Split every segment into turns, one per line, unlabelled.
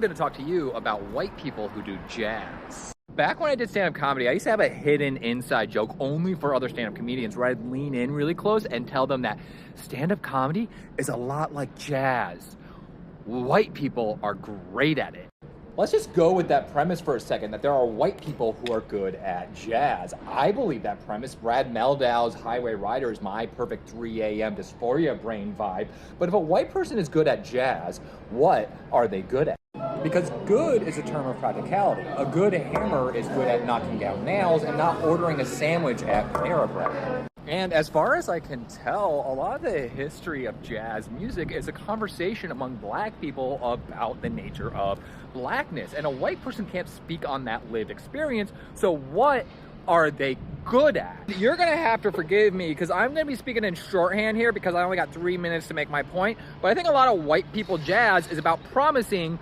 I'm going to talk to you about white people who do jazz. Back when I did stand-up comedy, I used to have a hidden inside joke only for other stand-up comedians where I'd lean in really close and tell them that stand-up comedy is a lot like jazz. White people are great at it. Let's just go with that premise for a second, that there are white people who are good at jazz. I believe that premise. Brad Meldau's Highway Rider is my perfect 3 a.m. dysphoria brain vibe. But if a white person is good at jazz, what are they good at? Because good is a term of practicality. A good hammer is good at knocking down nails and not ordering a sandwich at Panera Bread. And as far as I can tell, a lot of the history of jazz music is a conversation among black people about the nature of blackness. And a white person can't speak on that lived experience, so what are they good at? You're gonna have to forgive me because I'm gonna be speaking in shorthand here because I only got 3 minutes to make my point. But I think a lot of white people jazz is about promising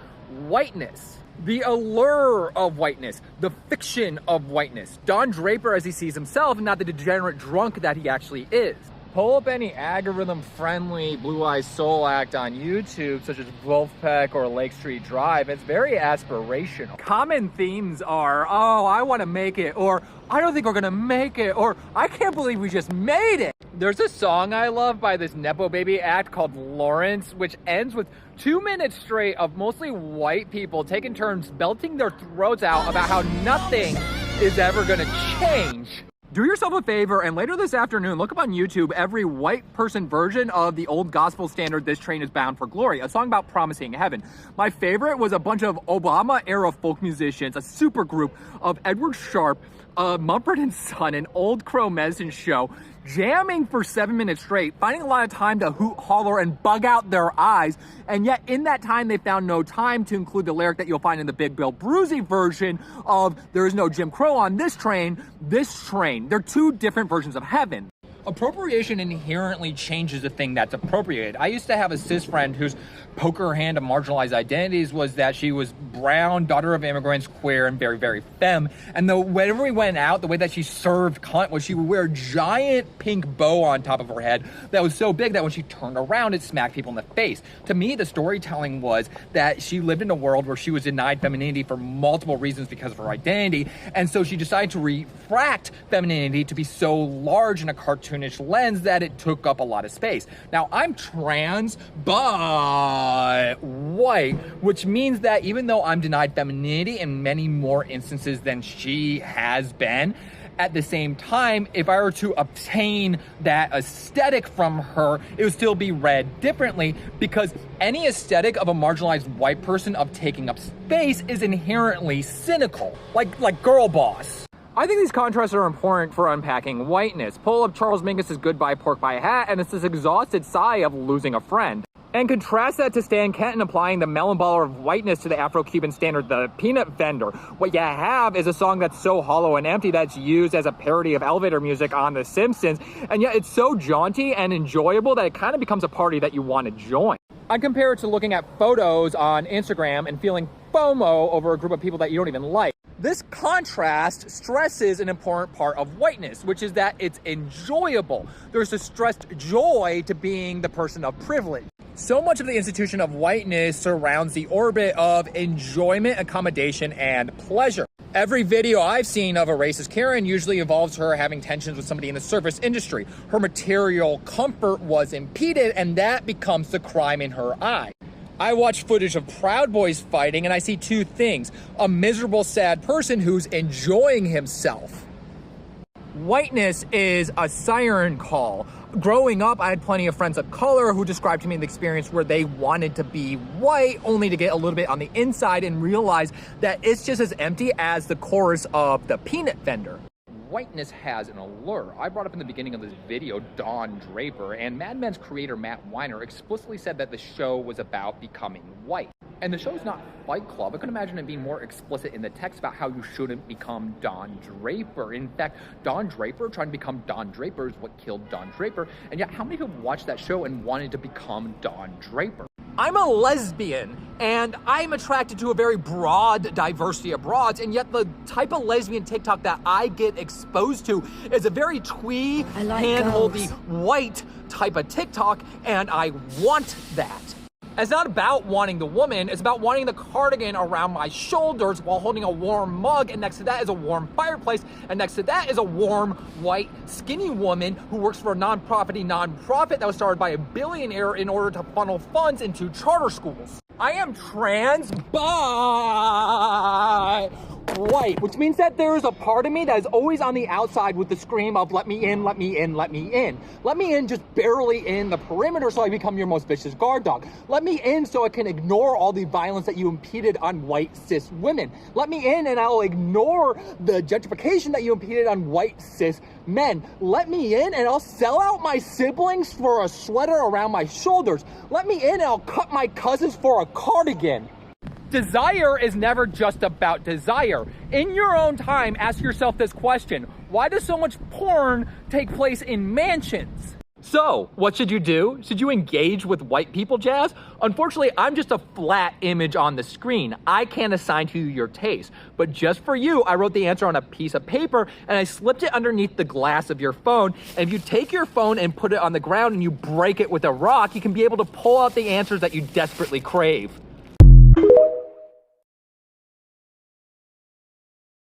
whiteness. The allure of whiteness, the fiction of whiteness. Don Draper as he sees himself, and not the degenerate drunk that he actually is. Pull up any algorithm-friendly Blue Eyes Soul act on YouTube, such as Wolfpack or Lake Street Drive. It's very aspirational. Common themes are, oh, I want to make it, or I don't think we're gonna make it, or I can't believe we just made it. There's a song I love by this Nepo Baby act called Lawrence, which ends with 2 minutes straight of mostly white people taking turns belting their throats out about how nothing is ever gonna change. Do yourself a favor and later this afternoon, look up on YouTube every white person version of the old gospel standard, This Train is Bound for Glory, a song about promising heaven. My favorite was a bunch of Obama-era folk musicians, a super group of Edward Sharpe, Mumford & Son, an Old Crow medicine show, jamming for 7 minutes straight, finding a lot of time to hoot, holler, and bug out their eyes, and yet in that time they found no time to include the lyric that you'll find in the Big Bill Brucey version of there is no Jim Crow on this train, this train. They're two different versions of heaven. Appropriation inherently changes the thing that's appropriated. I used to have a cis friend whose poker hand of marginalized identities was that she was brown, daughter of immigrants, queer, and very, very femme. And whenever we went out, the way that she served cunt was she would wear a giant pink bow on top of her head that was so big that when she turned around, it smacked people in the face. To me, the storytelling was that she lived in a world where she was denied femininity for multiple reasons because of her identity. And so she decided to refract femininity to be so large in a cartoonish lens that it took up a lot of space. Now, I'm trans, but white, which means that even though I'm denied femininity in many more instances than she has been, at the same time, if I were to obtain that aesthetic from her, it would still be read differently because any aesthetic of a marginalized white person of taking up space is inherently cynical, like girl boss. I think these contrasts are important for unpacking whiteness. Pull up Charles Mingus's Goodbye Pork Pie Hat and it's this exhausted sigh of losing a friend. And contrast that to Stan Kenton applying the melon baller of whiteness to the Afro-Cuban standard, the peanut vendor. What you have is a song that's so hollow and empty that's used as a parody of elevator music on The Simpsons, and yet it's so jaunty and enjoyable that it kind of becomes a party that you want to join. I compare it to looking at photos on Instagram and feeling FOMO over a group of people that you don't even like. This contrast stresses an important part of whiteness, which is that it's enjoyable. There's a stressed joy to being the person of privilege. So much of the institution of whiteness surrounds the orbit of enjoyment, accommodation, and pleasure. Every video I've seen of a racist Karen usually involves her having tensions with somebody in the service industry. Her material comfort was impeded, and that becomes the crime in her eye. I watch footage of Proud Boys fighting, and I see two things. A miserable, sad person who's enjoying himself. Whiteness is a siren call. Growing up, I had plenty of friends of color who described to me the experience where they wanted to be white only to get a little bit on the inside and realize that it's just as empty as the chorus of the peanut vendor. Whiteness has an allure. I brought up in the beginning of this video Don Draper, and Mad Men's creator Matt Weiner explicitly said that the show was about becoming white. And the show's not Fight Club. I can imagine it being more explicit in the text about how you shouldn't become Don Draper. In fact, Don Draper trying to become Don Draper is what killed Don Draper. And yet, how many people watched that show and wanted to become Don Draper? I'm a lesbian, and I'm attracted to a very broad diversity of broads, and yet the type of lesbian TikTok that I get exposed to is a very twee, hand-holdy, white type of TikTok, and I want that. And it's not about wanting the woman, it's about wanting the cardigan around my shoulders while holding a warm mug, and next to that is a warm fireplace, and next to that is a warm, white, skinny woman who works for a nonprofit that was started by a billionaire in order to funnel funds into charter schools. I am trans, but white, which means that there is a part of me that is always on the outside with the scream of let me in, let me in, let me in. Let me in just barely in the perimeter so I become your most vicious guard dog. Let me in so I can ignore all the violence that you impeded on white cis women. Let me in and I'll ignore the gentrification that you impeded on white cis men. Let me in and I'll sell out my siblings for a sweater around my shoulders. Let me in and I'll cut my cousins for a cardigan. Desire is never just about desire. In your own time, ask yourself this question: why does so much porn take place in mansions? So, what should you do? Should you engage with white people, Jazz? Unfortunately, I'm just a flat image on the screen. I can't assign to you your taste. But just for you, I wrote the answer on a piece of paper and I slipped it underneath the glass of your phone. And if you take your phone and put it on the ground and you break it with a rock, you can be able to pull out the answers that you desperately crave.